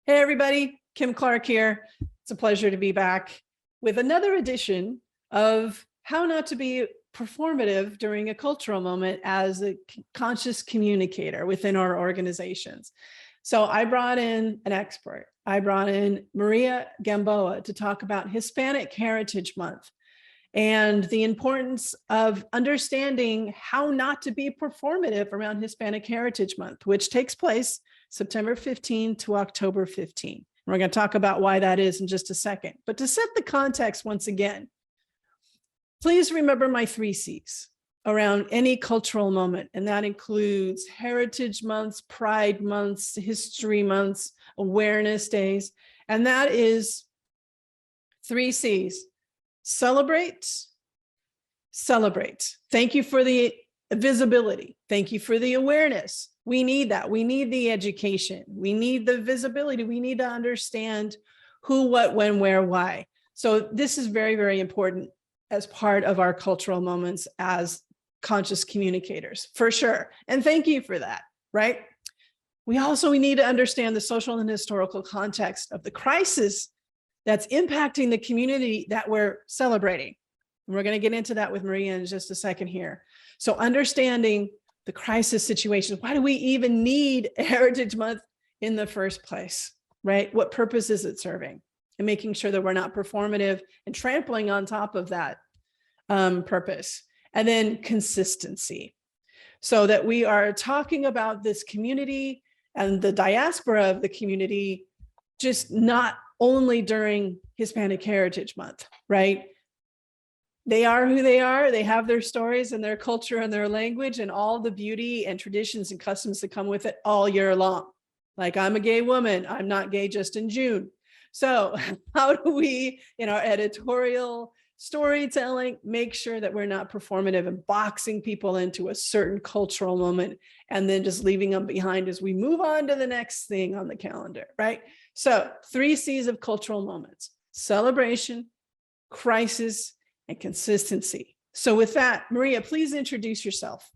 Hey everybody, Kim Clark here. It's a pleasure to be back with another edition of How Not to Be Performative During a Cultural Moment as a Conscious Communicator within our organizations. So I brought in an expert. I brought in Maria Gamboa to talk about Hispanic Heritage Month and the importance of understanding how not to be performative around Hispanic Heritage Month, which takes place September 15 to October 15. We're going to talk about why that is in just a second. But to set the context once again, please remember my 3 C's around any cultural moment. And that includes heritage months, pride months, history months, awareness days. And that is 3 C's. Celebrate, celebrate. Thank you for the visibility. Thank you for the awareness. We need that. We need the education. We need the visibility. We need to understand who, what, when, where, why. So this is very, very important as part of our cultural moments as conscious communicators, for sure. And thank you for that, right? We need to understand the social and historical context of the crisis that's impacting the community that we're celebrating. And we're going to get into that with Maria in just a second here. So understanding the crisis situation, why do we even need a Heritage Month in the first place, right? What purpose is it serving? And making sure that we're not performative and trampling on top of that purpose. And then consistency, so that we are talking about this community and the diaspora of the community, just not only during Hispanic Heritage Month, right? They are who they are. They have their stories and their culture and their language and all the beauty and traditions and customs that come with it all year long. Like, I'm a gay woman. I'm not gay just in June. So how do we, in our editorial storytelling, make sure that we're not performative and boxing people into a certain cultural moment and then just leaving them behind as we move on to the next thing on the calendar, right? So 3 C's of cultural moments: celebration, crisis, and consistency. So with that, Maria, please introduce yourself.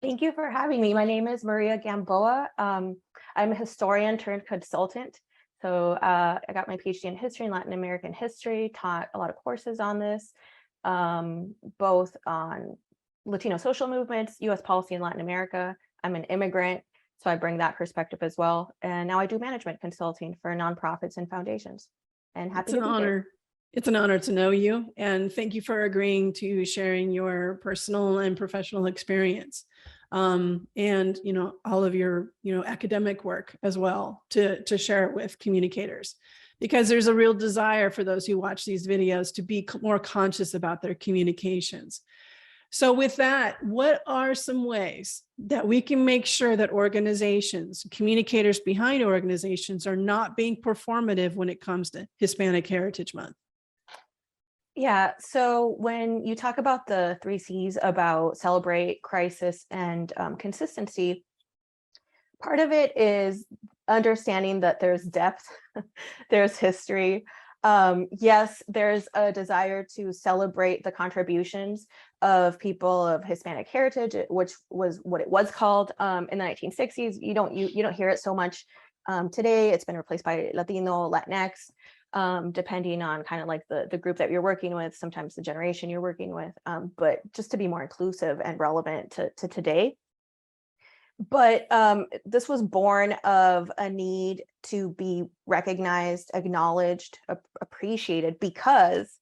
Thank you for having me. My name is Maria Gamboa. I'm a historian turned consultant. So I got my PhD in history and Latin American history, taught a lot of courses on this, both on Latino social movements, US policy in Latin America. I'm an immigrant, so I bring that perspective as well. And now I do management consulting for nonprofits and foundations. And happy to be here. It's an honor to know you. And thank you for agreeing to sharing your personal and professional experience. And, all of your, academic work as well to share it with communicators, because there's a real desire for those who watch these videos to be more conscious about their communications. So with that, what are some ways that we can make sure that organizations, communicators behind organizations, are not being performative when it comes to Hispanic Heritage Month? Yeah, so when you talk about the 3 C's about celebrate, crisis, and consistency, part of it is understanding that there's depth, there's history. Yes, there's a desire to celebrate the contributions of people of Hispanic heritage, which was what it was called in the 1960s. You don't hear it so much today. It's been replaced by Latino, Latinx. Depending on kind of like the group that you're working with, sometimes the generation you're working with, but just to be more inclusive and relevant to today. But this was born of a need to be recognized, acknowledged, appreciated, because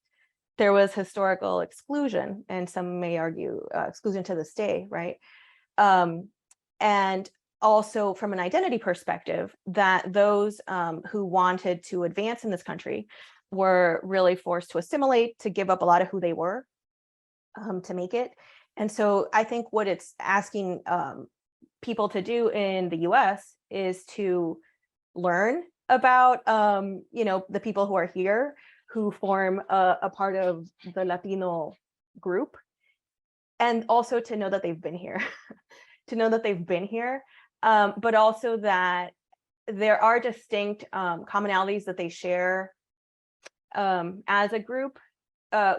there was historical exclusion, and some may argue exclusion to this day, right? And also from an identity perspective, that those who wanted to advance in this country were really forced to assimilate, to give up a lot of who they were to make it. And so I think what it's asking people to do in the US is to learn about, the people who are here, who form a part of the Latino group, and also to know that they've been here, but also that there are distinct commonalities that they share as a group,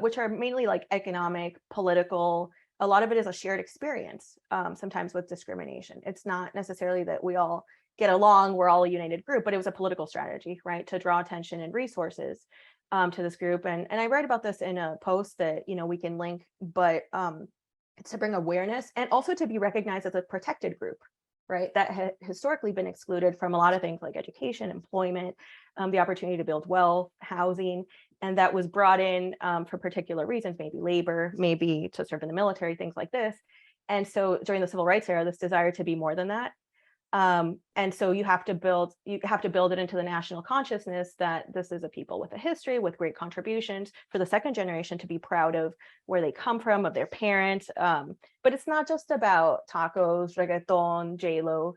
which are mainly like economic, political. A lot of it is a shared experience, sometimes with discrimination. It's not necessarily that we all get along, we're all a united group, but it was a political strategy, right, to draw attention and resources to this group. And I write about this in a post that, we can link, but it's to bring awareness and also to be recognized as a protected group, right, that had historically been excluded from a lot of things like education, employment, the opportunity to build wealth, housing, and that was brought in for particular reasons, maybe labor, maybe to serve in the military, things like this. And so during the civil rights era, this desire to be more than that. And so you have to build it into the national consciousness that this is a people with a history, with great contributions, for the second generation to be proud of where they come from, of their parents. But it's not just about tacos, reggaeton, J-Lo,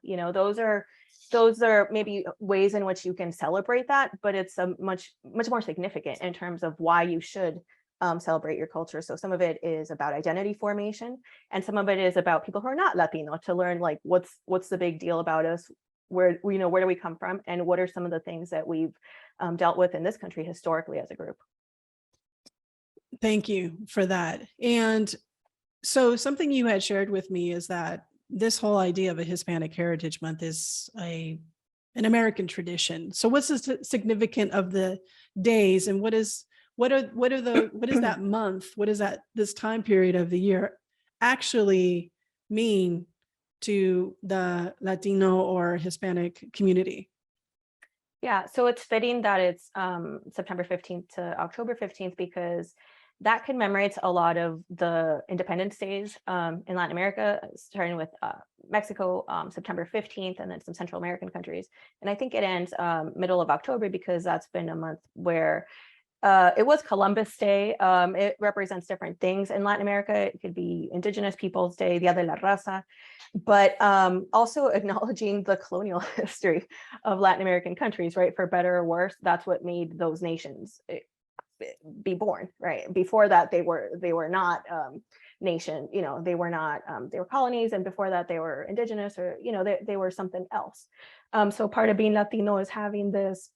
those are maybe ways in which you can celebrate that, but it's a much more significant in terms of why you should celebrate your culture. So some of it is about identity formation, and some of it is about people who are not Latino, to learn like what's the big deal about us, where do we come from, and what are some of the things that we've dealt with in this country historically as a group. Thank you for that. And so something you had shared with me is that this whole idea of a Hispanic Heritage Month is an American tradition. So what's the significance of the days, and what is that month? What does this time period of the year actually mean to the Latino or Hispanic community? Yeah, so it's fitting that it's September 15th to October 15th, because that commemorates a lot of the Independence Days in Latin America, starting with Mexico, September 15th, and then some Central American countries. And I think it ends middle of October, because that's been a month where it was Columbus Day. It represents different things in Latin America. It could be Indigenous Peoples Day, Dia de la Raza, but also acknowledging the colonial history of Latin American countries, right? For better or worse, that's what made those nations be born, right? Before that, they were not nation, they were not, they were colonies, and before that they were indigenous, or they were something else. So part of being Latino is having this,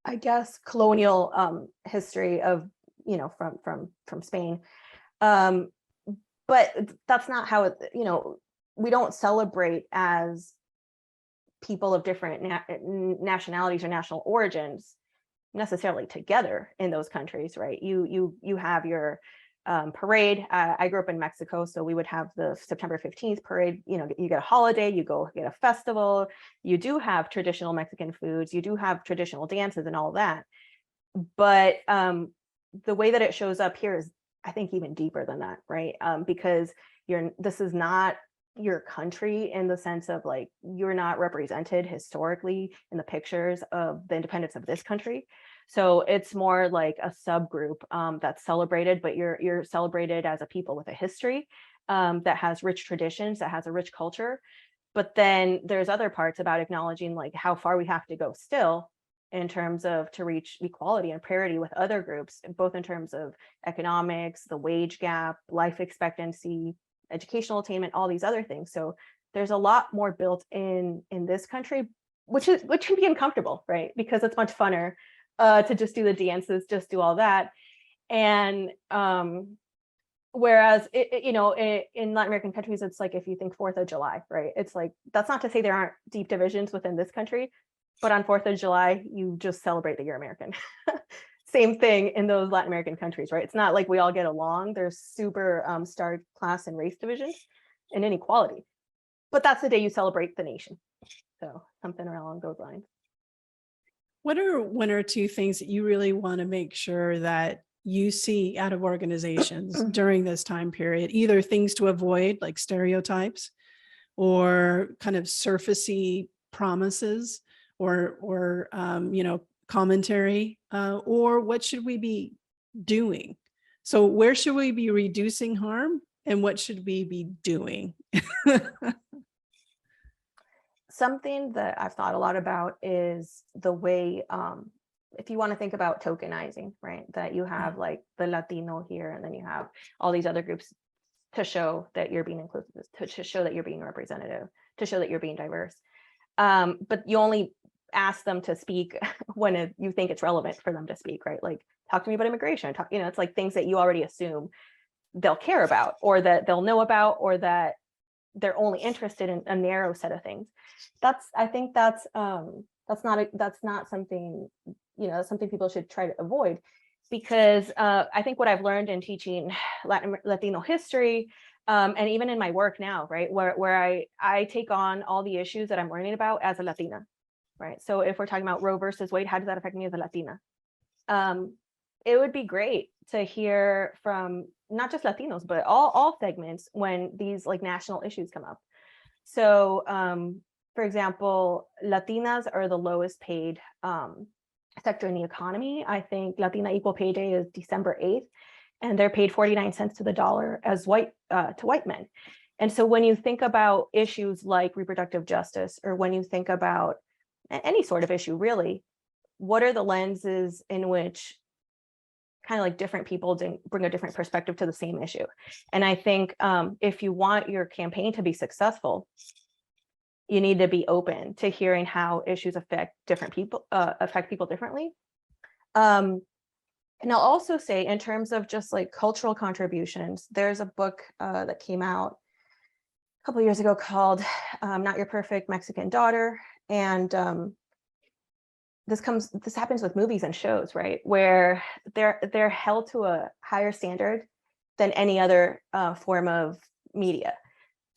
I guess, colonial history of, from Spain. But that's not how it, we don't celebrate as people of different nationalities or national origins necessarily together in those countries, right? You have your parade. I grew up in Mexico, so we would have the September 15th parade. You get a holiday, you go get a festival, you do have traditional Mexican foods, you do have traditional dances and all that. But the way that it shows up here is, I think, even deeper than that, right? Because this is not your country, in the sense of like, you're not represented historically in the pictures of the independence of this country. So it's more like a subgroup that's celebrated, but you're celebrated as a people with a history that has rich traditions, that has a rich culture. But then there's other parts about acknowledging like how far we have to go still in terms of to reach equality and parity with other groups, both in terms of economics, the wage gap, life expectancy, educational attainment, all these other things. So there's a lot more built in this country, which can be uncomfortable, right? Because it's much funner to just do the dances, just do all that. And whereas in Latin American countries, it's like, if you think 4th of July, right? It's like, that's not to say there aren't deep divisions within this country, but on 4th of July, you just celebrate that you're American. Same thing in those Latin American countries, right? It's not like we all get along. There's super stark class and race divisions and inequality, but that's the day you celebrate the nation. So something along those lines. What are one or two things that you really want to make sure that you see out of organizations during this time period, either things to avoid like stereotypes or kind of surfacey promises or commentary, or what should we be doing? So where should we be reducing harm, and what should we be doing? Something that I've thought a lot about is the way, if you want to think about tokenizing, right? That you have like the Latino here, and then you have all these other groups to show that you're being inclusive, to show that you're being representative, to show that you're being diverse. But you only ask them to speak when you think it's relevant for them to speak, right? Like, talk to me about immigration, it's like things that you already assume they'll care about, or that they'll know about, or that they're only interested in a narrow set of things. I think that's not something, something people should try to avoid, because I think what I've learned in teaching Latino history, and even in my work now, right, where I take on all the issues that I'm learning about as a Latina, right? So if we're talking about Roe versus Wade, how does that affect me as a Latina? It would be great to hear from not just Latinos, but all segments when these like national issues come up. So for example, Latinas are the lowest paid sector in the economy. I think Latina Equal Pay Day is December 8th, and they're paid 49 cents to the dollar as white men. And so when you think about issues like reproductive justice, or when you think about any sort of issue, really, what are the lenses in which kind of like different people bring a different perspective to the same issue? And I think if you want your campaign to be successful, you need to be open to hearing how issues affect people differently. And I'll also say, in terms of just like cultural contributions, there's a book that came out a couple of years ago called Not Your Perfect Mexican Daughter. And this happens with movies and shows, right? Where they're held to a higher standard than any other form of media.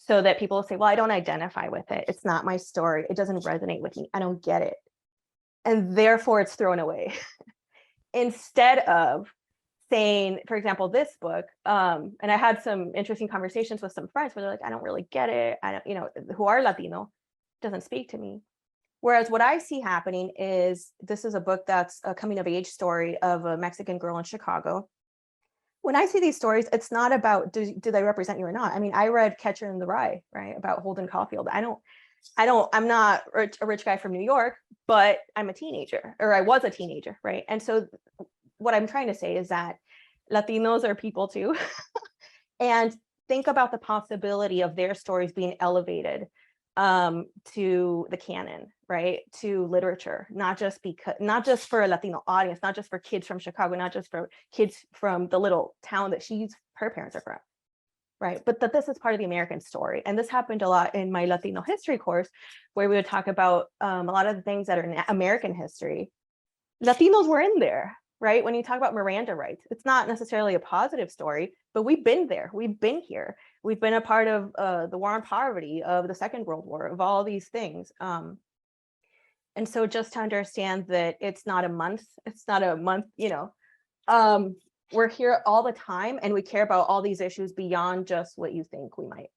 So that people say, well, I don't identify with it. It's not my story. It doesn't resonate with me. I don't get it. And therefore it's thrown away. Instead of saying, for example, this book, and I had some interesting conversations with some friends where they're like, I don't really get it. I don't, who are Latino, doesn't speak to me. Whereas what I see happening is, this is a book that's a coming of age story of a Mexican girl in Chicago. When I see these stories, it's not about do they represent you or not. I mean, I read Catcher in the Rye, right, about Holden Caulfield. I'm not a rich guy from New York, but I'm a teenager, or I was a teenager, right? And so what I'm trying to say is that Latinos are people too. And think about the possibility of their stories being elevated to the canon, right, to literature, not just for a Latino audience, not just for kids from Chicago, not just for kids from the little town that her parents are from, right, but that this is part of the American story. And this happened a lot in my Latino history course, where we would talk about a lot of the things that are in American history. Latinos were in there, right? When you talk about Miranda rights, it's not necessarily a positive story, but we've been there, we've been here. We've been a part of the war on poverty, of the Second World War, of all these things. And so just to understand that it's not a month, we're here all the time, and we care about all these issues beyond just what you think we might.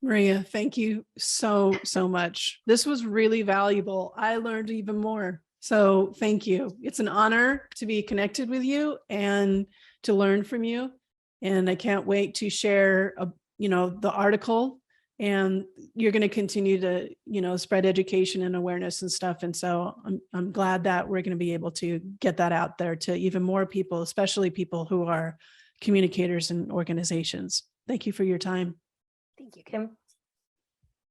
Maria, thank you so much. This was really valuable. I learned even more. So thank you. It's an honor to be connected with you and to learn from you. And I can't wait to share, the article, and you're going to continue to, spread education and awareness and stuff. And so I'm glad that we're going to be able to get that out there to even more people, especially people who are communicators and organizations. Thank you for your time. Thank you, Kim.